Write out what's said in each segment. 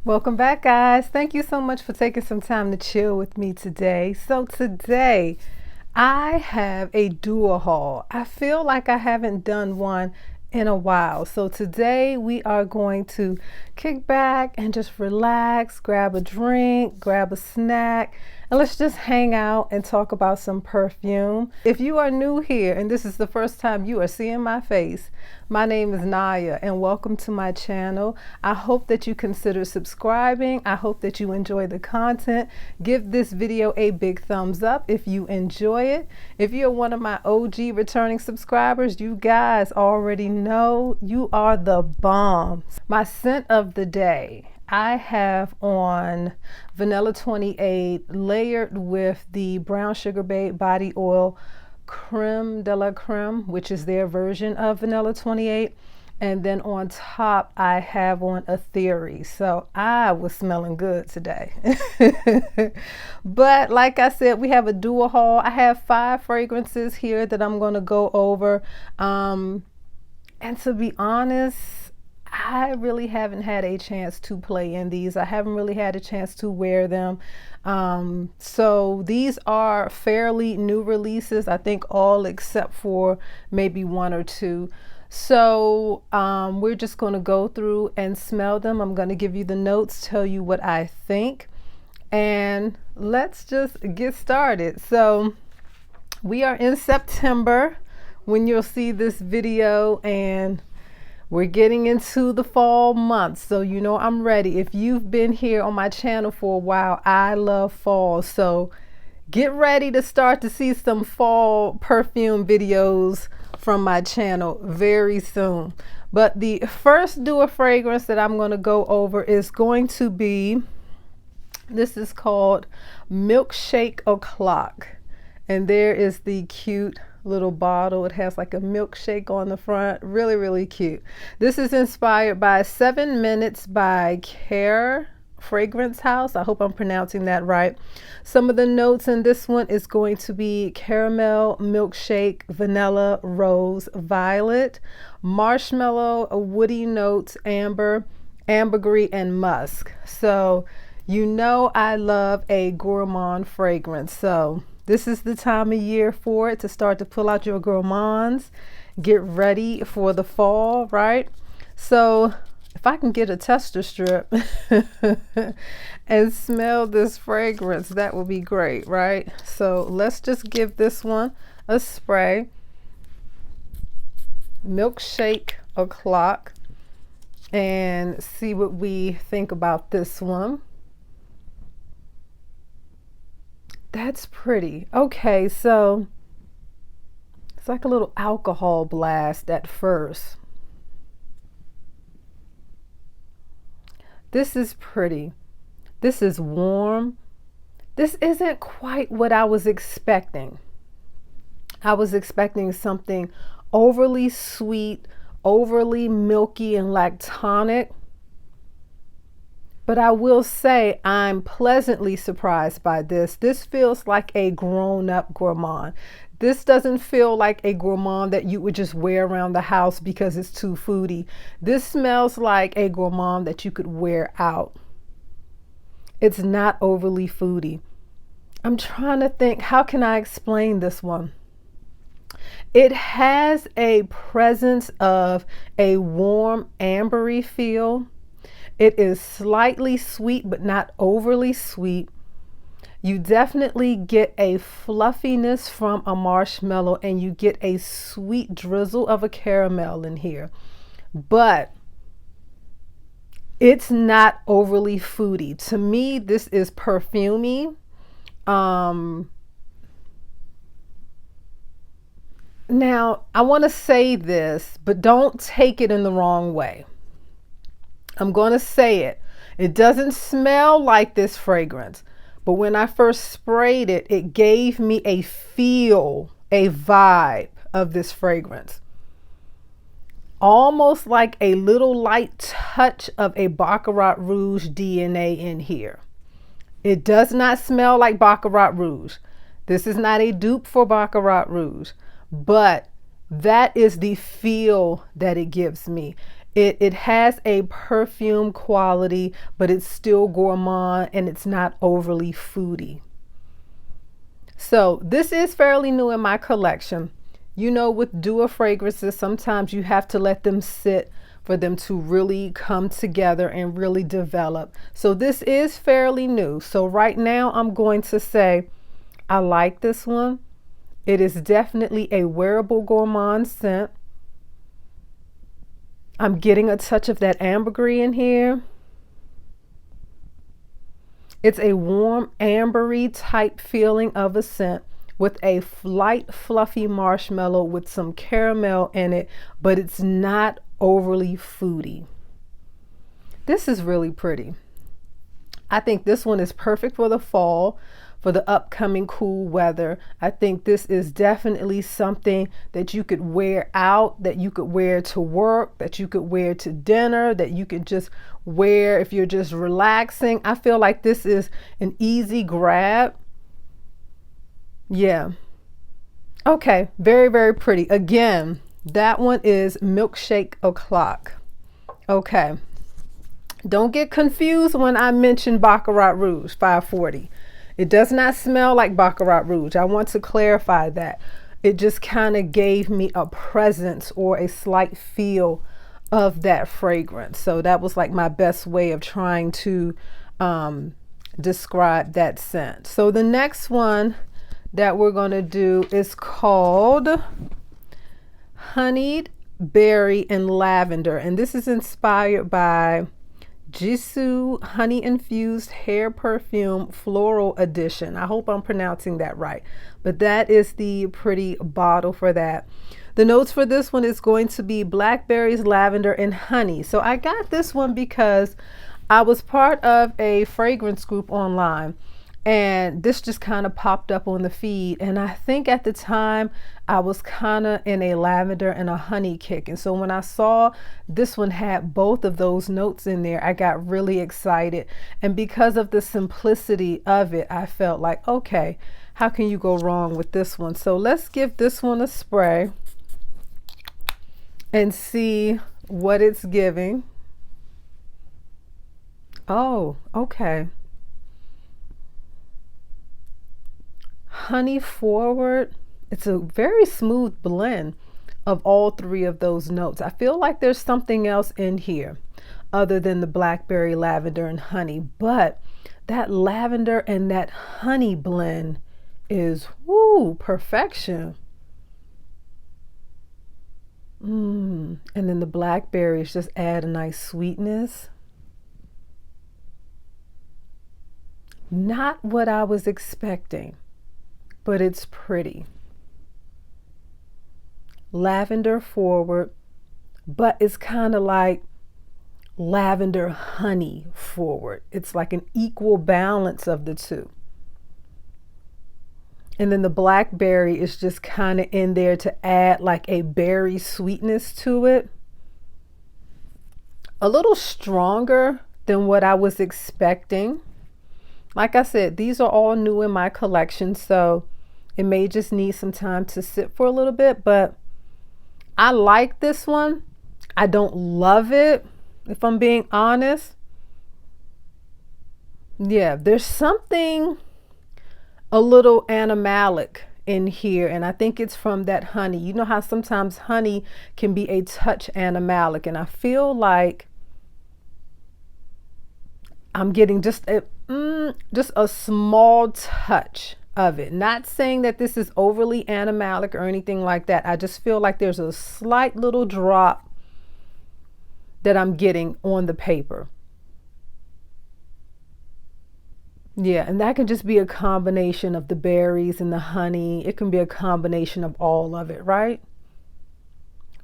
Welcome back, guys. Thank you so much for taking some time to chill with me today. So today I have a duo haul. I feel like I haven't done one in a while. So today we are going to kick back and just relax, grab a drink, grab a snack, and let's just hang out and talk about some perfume. If you are new here and this is the first time you are seeing my face, my name is Naya and welcome to my channel. I hope that you consider subscribing. I hope that you enjoy the content. Give this video a big thumbs up if you enjoy it. If you're one of my OG returning subscribers, you guys already know you are the bomb. My scent of the day, I have on Vanilla 28 layered with the Brown Sugar Babe Body Oil Creme de la Creme, which is their version of Vanilla 28. And then on top, I have on a Theory. So I was smelling good today. But like I said, we have a duo haul. I have 5 fragrances here that I'm going to go over. And to be honest, I really haven't had a chance to play in these. I haven't really had a chance to wear them. So these are fairly new releases, I think all except for maybe 1 or 2. So we're just going to go through and smell them. I'm going to give you the notes, tell you what I think, and let's just get started. So we are in September when you'll see this video, and we're getting into the fall months, so you know I'm ready. If you've been here on my channel for a while, I love fall. So get ready to start to see some fall perfume videos from my channel very soon. But the first duo fragrance that I'm going to go over is going to be, this is called Milkshake O'Clock. And there is the cute little bottle. It has like a milkshake on the front. Really, really cute. This is inspired by 7 Minutes by Care Fragrance House. I hope I'm pronouncing that right. Some of the notes in this one is going to be caramel, milkshake, vanilla, rose, violet, marshmallow, woody notes, amber, ambergris, and musk. So you know I love a gourmand fragrance. So this is the time of year for it to start to pull out your gourmands, get ready for the fall, right? So if I can get a tester strip and smell this fragrance, that would be great, right? So let's just give this one a spray. Milkshake O'Clock, and see what we think about this one. That's pretty. Okay, so it's like a little alcohol blast at first. This is pretty. This is warm. This isn't quite what I was expecting. I was expecting something overly sweet, overly milky and lactonic. But I will say I'm pleasantly surprised by this. This feels like a grown-up gourmand. This doesn't feel like a gourmand that you would just wear around the house because it's too foodie. This smells like a gourmand that you could wear out. It's not overly foodie. I'm trying to think, how can I explain this one? It has a presence of a warm ambery feel. It is slightly sweet, but not overly sweet. You definitely get a fluffiness from a marshmallow, and you get a sweet drizzle of a caramel in here. But it's not overly foodie. To me, this is perfumey. Now, I want to say this, but don't take it in the wrong way. I'm going to say it. It doesn't smell like this fragrance, but when I first sprayed it, it gave me a feel, a vibe of this fragrance. Almost like a little light touch of a Baccarat Rouge DNA in here. It does not smell like Baccarat Rouge. This is not a dupe for Baccarat Rouge, but that is the feel that it gives me. It has a perfume quality, but it's still gourmand and it's not overly foody. So this is fairly new in my collection. You know, with duo fragrances, sometimes you have to let them sit for them to really come together and really develop. So this is fairly new. So right now I'm going to say I like this one. It is definitely a wearable gourmand scent. I'm getting a touch of that ambergris in here. It's a warm ambery type feeling of a scent with a light fluffy marshmallow with some caramel in it, but it's not overly foody. This is really pretty. I think this one is perfect for the fall, for the upcoming cool weather. I think this is definitely something that you could wear out, that you could wear to work, that you could wear to dinner, that you could just wear if you're just relaxing. I feel like this is an easy grab. Yeah. Okay, very, very pretty. Again, that one is Milkshake O'Clock. Okay. Don't get confused when I mention Baccarat Rouge 540. It does not smell like Baccarat Rouge. I want to clarify that. It just kind of gave me a presence or a slight feel of that fragrance. So that was like my best way of trying to describe that scent. So the next one that we're going to do is called Honeyed Berry and Lavender. And this is inspired by Jisoo Honey Infused Hair Perfume Floral Edition. I hope I'm pronouncing that right, but that is the pretty bottle for that. The notes for this one is going to be blackberries, lavender, and honey. So I got this one because I was part of a fragrance group online, and this just kind of popped up on the feed. And I think at the time I was kind of in a lavender and a honey kick. And so when I saw this one had both of those notes in there, I got really excited. And because of the simplicity of it, I felt like, okay, how can you go wrong with this one? So let's give this one a spray and see what it's giving. Oh, okay. Honey forward. It's a very smooth blend of all three of those notes. I feel like there's something else in here other than the blackberry, lavender, and honey, but that lavender and that honey blend is woo, perfection. And then the blackberries just add a nice sweetness. Not what I was expecting, but it's pretty. Lavender forward, but it's kind of like lavender honey forward. It's like an equal balance of the two. And then the blackberry is just kind of in there to add like a berry sweetness to it. A little stronger than what I was expecting. Like I said, these are all new in my collection, so it may just need some time to sit for a little bit, but I like this one. I don't love it, if I'm being honest. Yeah, there's something a little animalic in here, and I think it's from that honey. You know how sometimes honey can be a touch animalic, and I feel like I'm getting just a small touch of it. Not saying that this is overly animalic or anything like that. I just feel like there's a slight little drop that I'm getting on the paper. Yeah, and that can just be a combination of the berries and the honey. It can be a combination of all of it, right?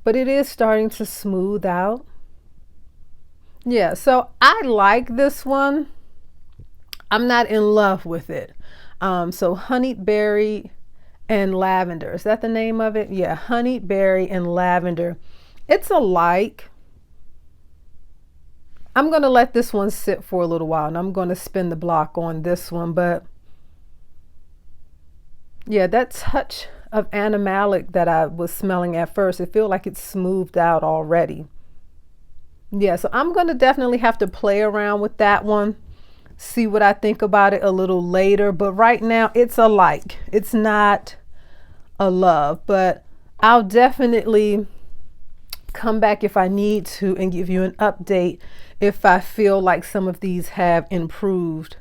But it is starting to smooth out. Yeah, so I like this one. I'm not in love with it. So honeyed berry and lavender. Is that the name of it? Yeah, honeyed berry and lavender. It's a like. I'm going to let this one sit for a little while, and I'm going to spin the block on this one. But yeah, that touch of animalic that I was smelling at first, it feels like it's smoothed out already. Yeah, so I'm going to definitely have to play around with that one, see what I think about it a little later. But right now it's a like. It's not a love, but I'll definitely come back if I need to and give you an update if I feel like some of these have improved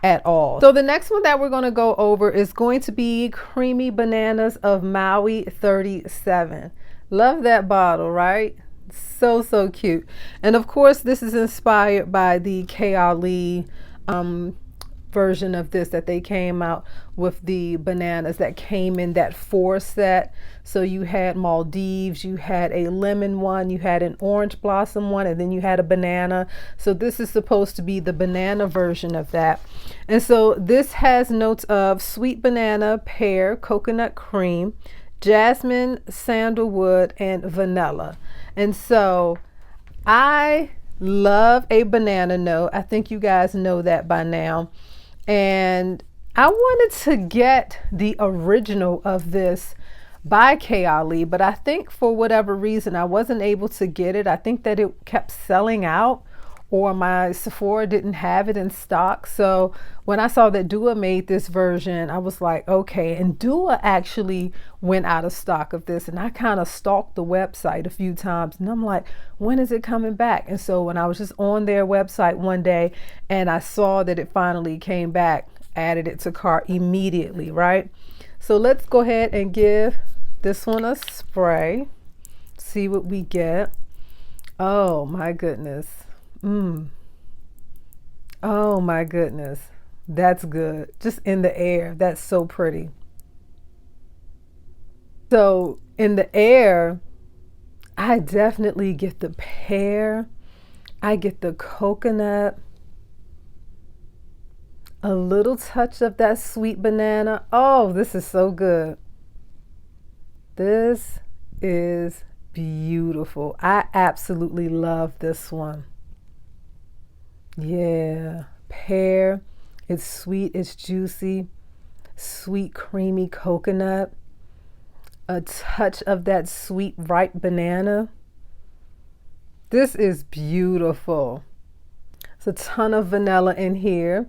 at all. So the next one that we're going to go over is going to be Creamy Bananas of Maui 37. Love that bottle, right? So cute. And of course this is inspired by the K-Ali version of this that they came out with, the bananas that came in that 4 set. So you had Maldives, you had a lemon one, you had an orange blossom one, and then you had a banana. So this is supposed to be the banana version of that. And so this has notes of sweet banana, pear, coconut cream, jasmine, sandalwood, and vanilla. And so I love a banana note. I think you guys know that by now. And I wanted to get the original of this by K-Ali, but I think for whatever reason I wasn't able to get it. I think that it kept selling out, or my Sephora didn't have it in stock. So when I saw that Dua made this version, I was like, okay. And Dua actually went out of stock of this, and I kind of stalked the website a few times, and I'm like, when is it coming back? And so when I was just on their website one day and I saw that it finally came back, added it to cart immediately, right? So let's go ahead and give this one a spray, see what we get. Oh my goodness. Oh my goodness, that's good. Just in the air, that's so pretty. So in the air, I definitely get the pear, I get the coconut, a little touch of that sweet banana. Oh, this is so good. This is beautiful. I absolutely love this one. Yeah, pear, it's sweet, it's juicy, sweet creamy coconut, a touch of that sweet ripe banana. This is beautiful. It's a ton of vanilla in here.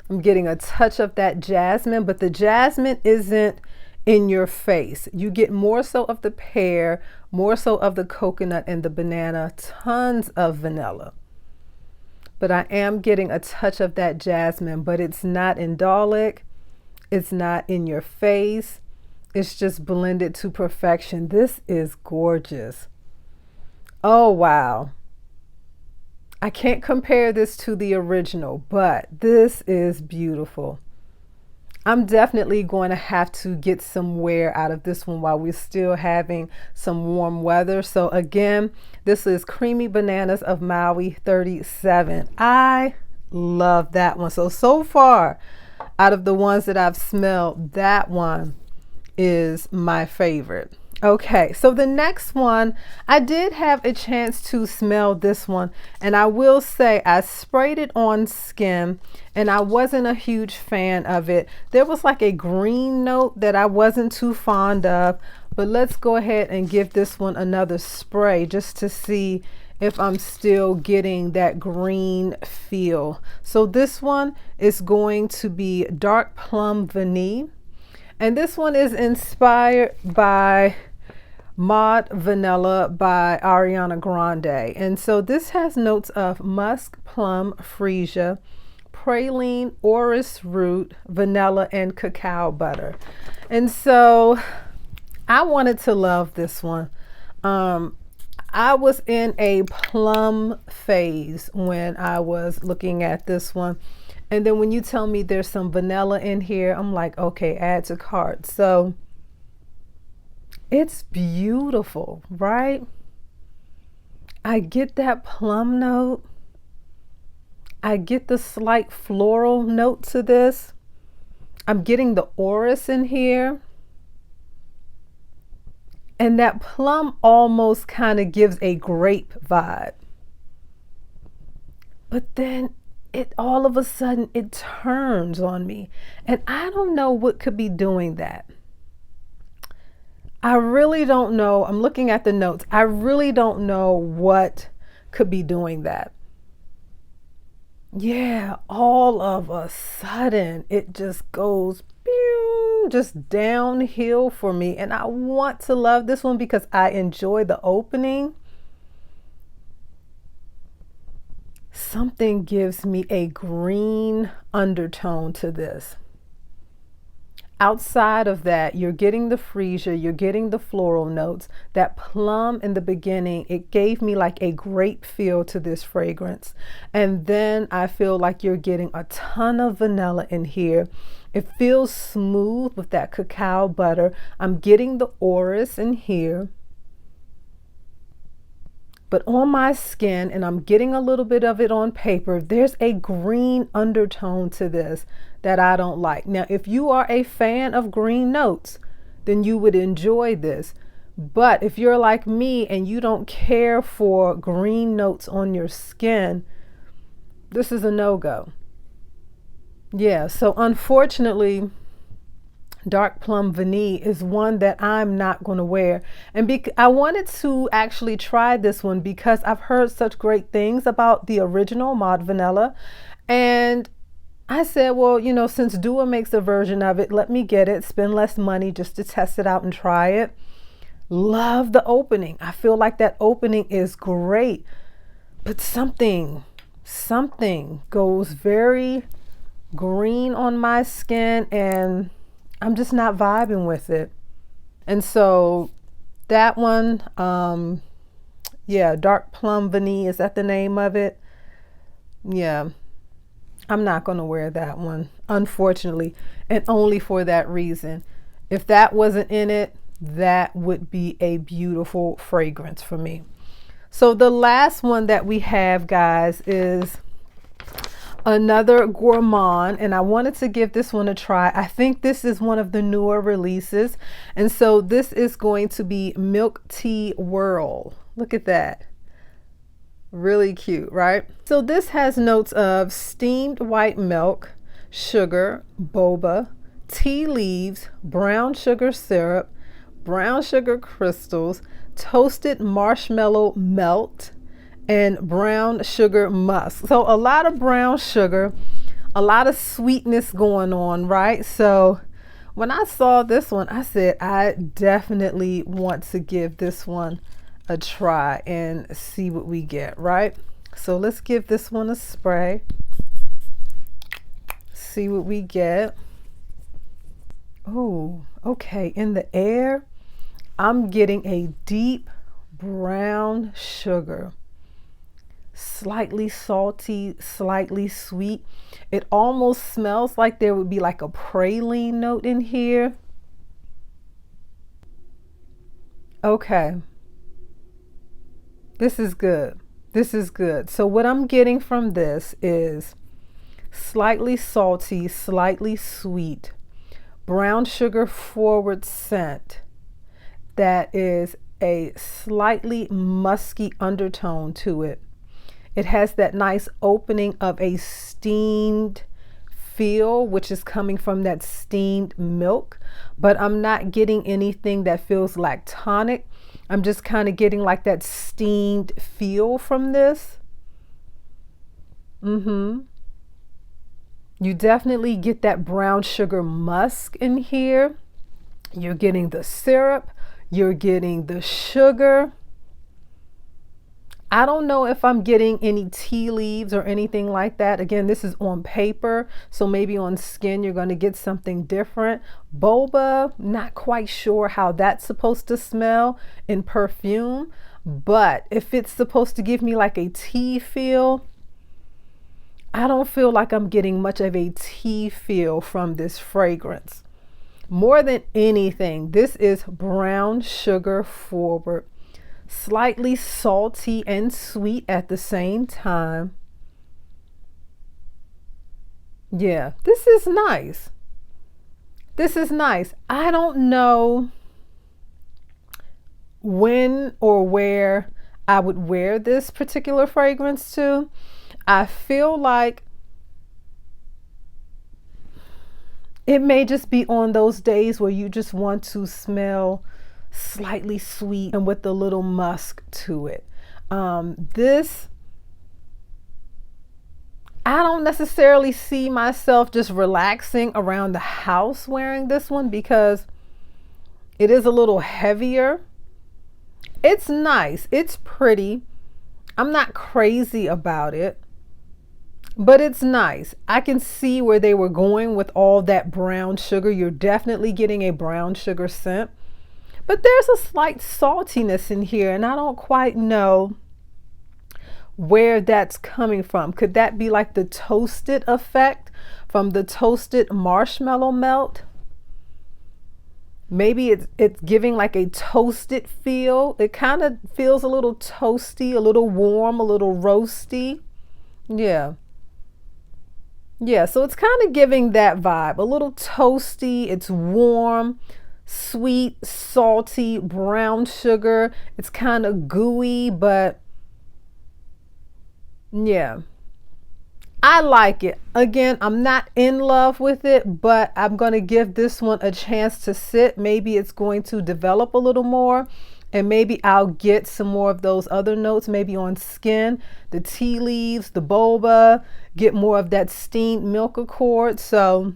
I'm getting a touch of that jasmine, but the jasmine isn't in your face. You get more so of the pear, more so of the coconut and the banana, tons of vanilla. But I am getting a touch of that jasmine, but it's not indolic. It's not in your face. It's just blended to perfection. This is gorgeous. Oh, wow. I can't compare this to the original, but this is beautiful. I'm definitely going to have to get some wear out of this one while we're still having some warm weather. So again, this is Creamy Bananas of Maui 37. I love that one. So far, out of the ones that I've smelled, that one is my favorite. Okay, so the next one, I did have a chance to smell this one, and I will say I sprayed it on skin and I wasn't a huge fan of it. There was like a green note that I wasn't too fond of, but let's go ahead and give this one another spray just to see if I'm still getting that green feel. So this one is going to be Dark Plum Vanille, and this one is inspired by Mod Vanilla by Ariana Grande. And so this has notes of musk, plum, freesia, praline, orris root, vanilla, and cacao butter. And so I wanted to love this one. I was in a plum phase when I was looking at this one. And then when you tell me there's some vanilla in here, I'm like, okay, add to cart. So it's beautiful, right? I get that plum note. I get the slight floral note to this. I'm getting the orris in here. And that plum almost kind of gives a grape vibe. But then it all of a sudden it turns on me. And I don't know what could be doing that. I really don't know. I'm looking at the notes. I really don't know what could be doing that. Yeah, all of a sudden it just goes pew, just downhill for me. And I want to love this one because I enjoy the opening. Something gives me a green undertone to this. Outside of that, you're getting the freesia, you're getting the floral notes. That plum in the beginning, it gave me like a grape feel to this fragrance. And then I feel like you're getting a ton of vanilla in here. It feels smooth with that cacao butter. I'm getting the orris in here. But on my skin, and I'm getting a little bit of it on paper, there's a green undertone to this that I don't like. Now, if you are a fan of green notes, then you would enjoy this. But if you're like me and you don't care for green notes on your skin, this is a no-go. Yeah, so unfortunately, Dark Plum Vanille is one that I'm not going to wear. And I wanted to actually try this one because I've heard such great things about the original Mod Vanilla. And I said, well, you know, since Dua makes a version of it, let me get it, spend less money just to test it out and try it. Love the opening. I feel like that opening is great. But something goes very green on my skin and I'm just not vibing with it. And so that one, yeah, Dark Plum Vanille, is that the name of it? Yeah, I'm not going to wear that one, unfortunately, and only for that reason. If that wasn't in it, that would be a beautiful fragrance for me. So the last one that we have, guys, is another gourmand, and I wanted to give this one a try. I think this is one of the newer releases, and so this is going to be Milk Tea Whirl. Look at that. Really cute, right? So this has notes of steamed white milk, sugar, boba, tea leaves, brown sugar syrup, brown sugar crystals, toasted marshmallow melt, and brown sugar musk. So a lot of brown sugar, a lot of sweetness going on, right? So when I saw this one, I said, I definitely want to give this one a try and see what we get, right? So let's give this one a spray. See what we get. Oh, okay. In the air, I'm getting a deep brown sugar. Slightly salty, slightly sweet. It almost smells like there would be like a praline note in here. Okay. This is good. This is good. So what I'm getting from this is slightly salty, slightly sweet, brown sugar forward scent that is a slightly musky undertone to it. It has that nice opening of a steamed feel, which is coming from that steamed milk, but I'm not getting anything that feels lactonic. I'm just kind of getting like that steamed feel from this. You definitely get that brown sugar musk in here. You're getting the syrup, you're getting the sugar. I don't know if I'm getting any tea leaves or anything like that. Again, this is on paper, so maybe on skin you're going to get something different. Boba, not quite sure how that's supposed to smell in perfume, but if it's supposed to give me like a tea feel, I don't feel like I'm getting much of a tea feel from this fragrance. More than anything, this is brown sugar forward. Slightly salty and sweet at the same time. Yeah, this is nice. This is nice. I don't know when or where I would wear this particular fragrance to. I feel like it may just be on those days where you just want to smell slightly sweet and with a little musk to it. This, I don't necessarily see myself just relaxing around the house wearing this one because it is a little heavier. It's nice. It's pretty. I'm not crazy about it, but it's nice. I can see where they were going with all that brown sugar. You're definitely getting a brown sugar scent, but there's a slight saltiness in here, and I don't quite know where that's coming from. Could that be like the toasted effect from the toasted marshmallow melt? Maybe it's giving like a toasted feel. It kind of feels a little toasty, a little warm, a little roasty. Yeah. Yeah, so it's kind of giving that vibe. A little toasty, it's warm, sweet, salty, brown sugar. It's kind of gooey, but yeah. I like it. Again, I'm not in love with it, but I'm going to give this one a chance to sit. Maybe it's going to develop a little more, and maybe I'll get some more of those other notes, maybe on skin, the tea leaves, the boba, get more of that steamed milk accord. So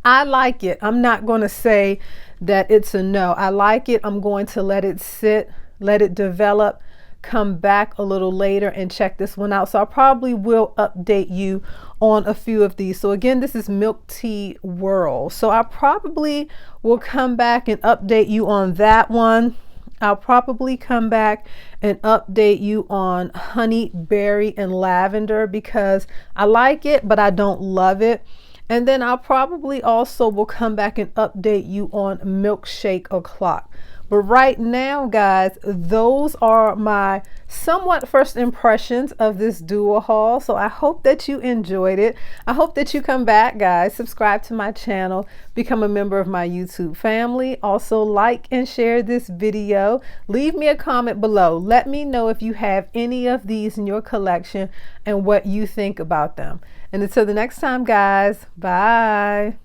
I like it. I'm not going to say that it's a no. I like it. I'm going to let it sit, let it develop, come back a little later and check this one out. So I probably will update you on a few of these. So again, this is Milk Tea Whirl. So I probably will come back and update you on that one. I'll probably come back and update you on Honey Berry and Lavender because I like it, but I don't love it. And then I'll probably also will come back and update you on Milkshake O'Clock. But right now, guys, those are my somewhat first impressions of this duo haul. So I hope that you enjoyed it. I hope that you come back, guys. Subscribe to my channel. Become a member of my YouTube family. Also, like and share this video. Leave me a comment below. Let me know if you have any of these in your collection and what you think about them. And until the next time, guys, bye.